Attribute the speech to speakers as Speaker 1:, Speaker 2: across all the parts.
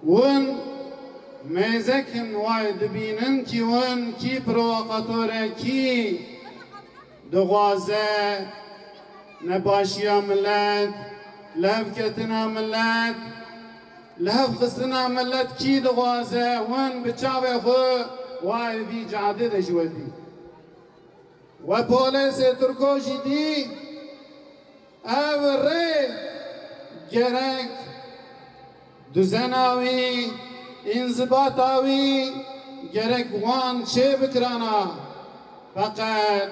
Speaker 1: ون مزكن وايد بينن كي ون كي پرووکاتوره كي دغازه نباشيا ملت لهفكتنا ملت لهفخصنا ملت كي دغازه ون بچاوه خو وايد بي جاده دجودي وپوليس تركو جدي اوري gerek düzenavi, inzibatavi, gerek wan çe bikrana. Fakat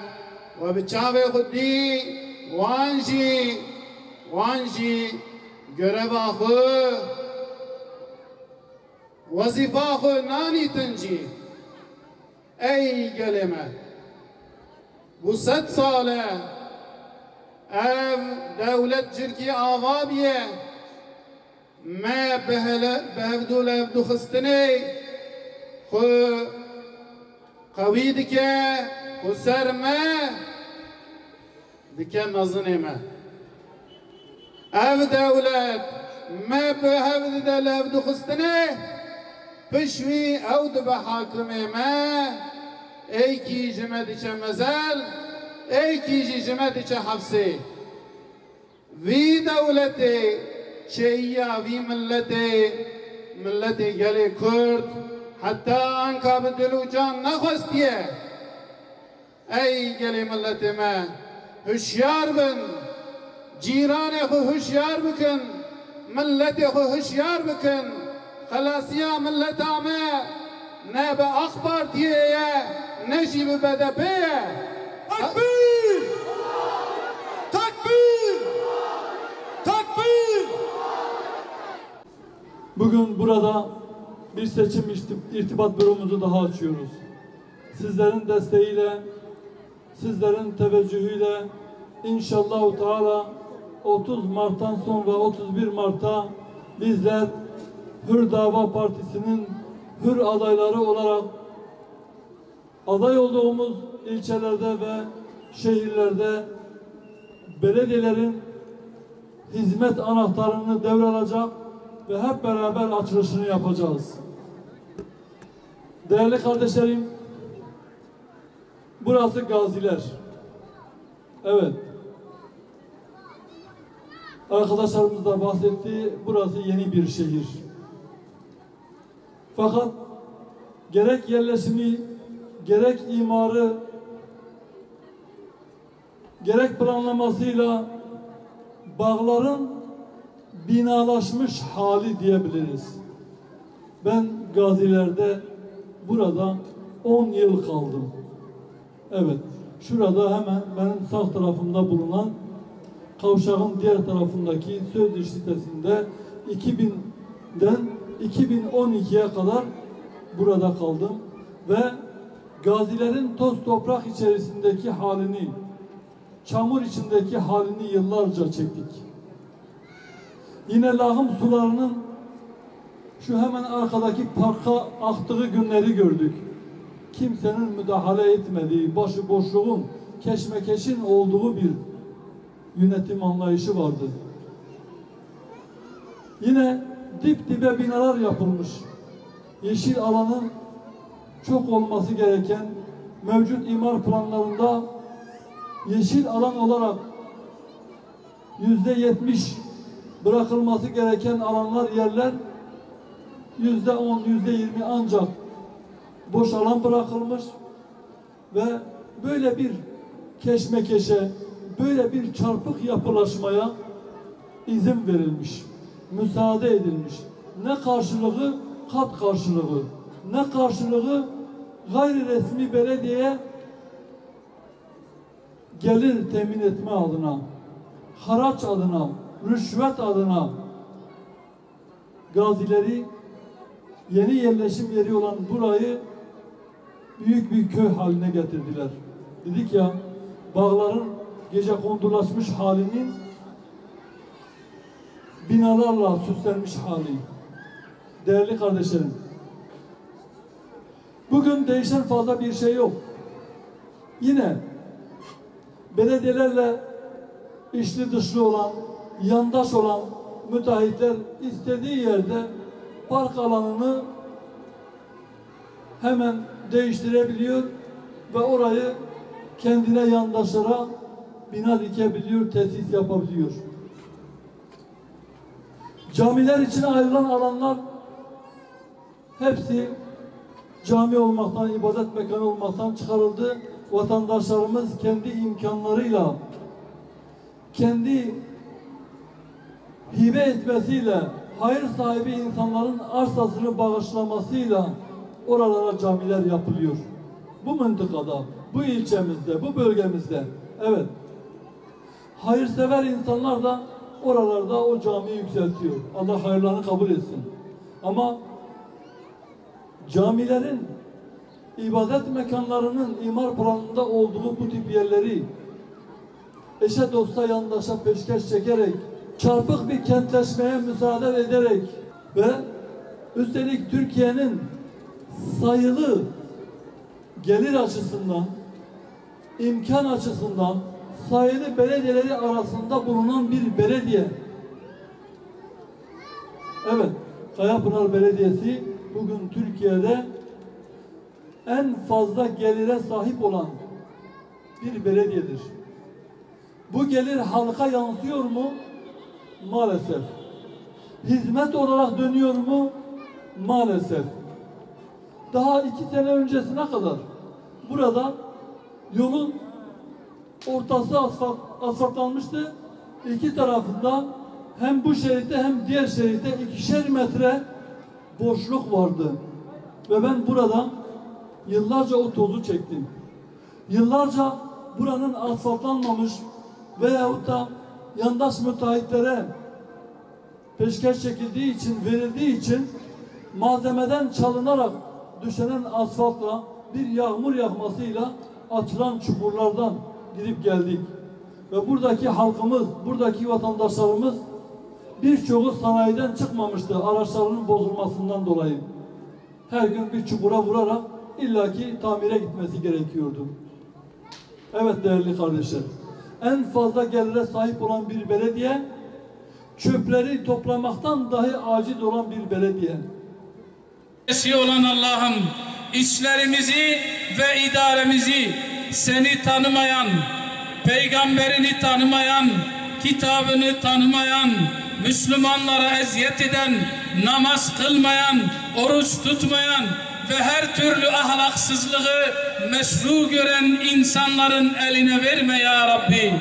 Speaker 1: ve biçave xudi wan jî göreva xwe wazifa xwe nanîtin jî. Ey gelê me, bu 100 sale ev devlet Türkiye ava biye ما بهفدو لهفدو خستني خو قوي دكا خو سر ما دكا نظني ما اف دولت ما بهفدو لهفدو خستني بشوي او دبا حاكمي ما اي كي جمدك مزال اي كي جمدك حفصي في دولتي شيئا في ملتي جلي كرد حتى أنك بدلو جان نخستيه أي جلي ملتي ما هشيار بن جيراني خو هشيار بكن ملتي خو هشيار بكن خلاصيا ملتا ما نابا أخبار تيه نجيب بدبيه
Speaker 2: تكبير تكبير تكبير. Bugün burada bir seçim irtibat büromuzu daha açıyoruz. Sizlerin desteğiyle, sizlerin teveccühüyle inşallah Teala 30 Mart'tan sonra 31 Mart'ta bizler Hür Dava Partisi'nin hür adayları olarak aday olduğumuz ilçelerde ve şehirlerde belediyelerin hizmet anahtarını devralacak ve hep beraber açılışını yapacağız. Değerli kardeşlerim, burası Gaziler. Evet. Arkadaşlarımız da bahsetti, burası yeni bir şehir. Fakat gerek yerleşimi, gerek imarı, gerek planlamasıyla bağların binalaşmış hali diyebiliriz. Ben Gaziler'de burada 10 yıl kaldım. Evet, şurada hemen benim sağ tarafımda bulunan kavşağın diğer tarafındaki Sözdüş sitesinde 2000'den 2012'ye kadar burada kaldım ve Gazilerin toz toprak içerisindeki halini, çamur içindeki halini yıllarca çektik. Yine lağım sularının şu hemen arkadaki parka aktığı günleri gördük. Kimsenin müdahale etmediği, başıboşluğun, keşmekeşin olduğu bir yönetim anlayışı vardı. Yine dip dibe binalar yapılmış. Yeşil alanın çok olması gereken mevcut imar planlarında yeşil alan olarak %70 bırakılması gereken alanlar, yerler %10, %20 ancak boş alan bırakılmış ve böyle bir keşmekeşe, böyle bir çarpık yapılaşmaya izin verilmiş, müsaade edilmiş. Ne karşılığı? Kat karşılığı. Ne karşılığı? Gayri resmi belediyeye gelir temin etme adına, haraç adına, rüşvet adına gazileri yeni yerleşim yeri olan burayı büyük bir köy haline getirdiler. Dedik ya, bağların gecekondulaşmış halinin binalarla süslenmiş hali. Değerli kardeşlerim, bugün değişen fazla bir şey yok. Yine belediyelerle içli dışlı olan, yandaş olan müteahhitler istediği yerde park alanını hemen değiştirebiliyor ve orayı kendine yandaşlara bina dikebiliyor, tesis yapabiliyor. Camiler için ayrılan alanlar hepsi cami olmaktan, ibadet mekanı olmaktan çıkarıldı. Vatandaşlarımız kendi imkanlarıyla, kendi hibe etmesiyle, hayır sahibi insanların arsasını bağışlamasıyla oralara camiler yapılıyor. Bu mıntıkada, bu ilçemizde, bu bölgemizde. Evet. Hayırsever insanlar da oralarda o camiyi yükseltiyor. Allah hayırlarını kabul etsin. Ama camilerin, ibadet mekanlarının imar planında olduğu bu tip yerleri eşe dosta yandaşa peşkeş çekerek, çarpık bir kentleşmeye müsaade ederek ve üstelik Türkiye'nin sayılı gelir açısından, imkan açısından sayılı belediyeleri arasında bulunan bir belediye. Evet, Kayapınar Belediyesi bugün Türkiye'de en fazla gelire sahip olan bir belediyedir. Bu gelir halka yansıyor mu? Maalesef. Hizmet olarak dönüyor mu? Maalesef. Daha 2 sene öncesine kadar burada yolun ortası asfaltlanmıştı. İki tarafında hem bu şeritte hem diğer şeritte 2'şer metre boşluk vardı. Ve ben burada yıllarca o tozu çektim. Yıllarca buranın asfaltlanmamış veyahut da yandaş müteahhitlere peşkeş çekildiği için, verildiği için malzemeden çalınarak düşenen asfaltla bir yağmur yağmasıyla açılan çukurlardan gidip geldik. Ve buradaki halkımız, buradaki vatandaşlarımız birçoğu sanayiden çıkmamıştı araçlarının bozulmasından dolayı. Her gün bir çukura vurarak illaki tamire gitmesi gerekiyordu. Evet değerli kardeşler, en fazla gelire sahip olan bir belediye, çöpleri toplamaktan dahi aciz olan bir belediye.
Speaker 3: Olan Allah'ım, işlerimizi ve idaremizi seni tanımayan, peygamberini tanımayan, kitabını tanımayan, Müslümanlara eziyet eden, namaz kılmayan, oruç tutmayan ve her türlü ahlaksızlığı meşru gören insanların eline verme ya Rabbi.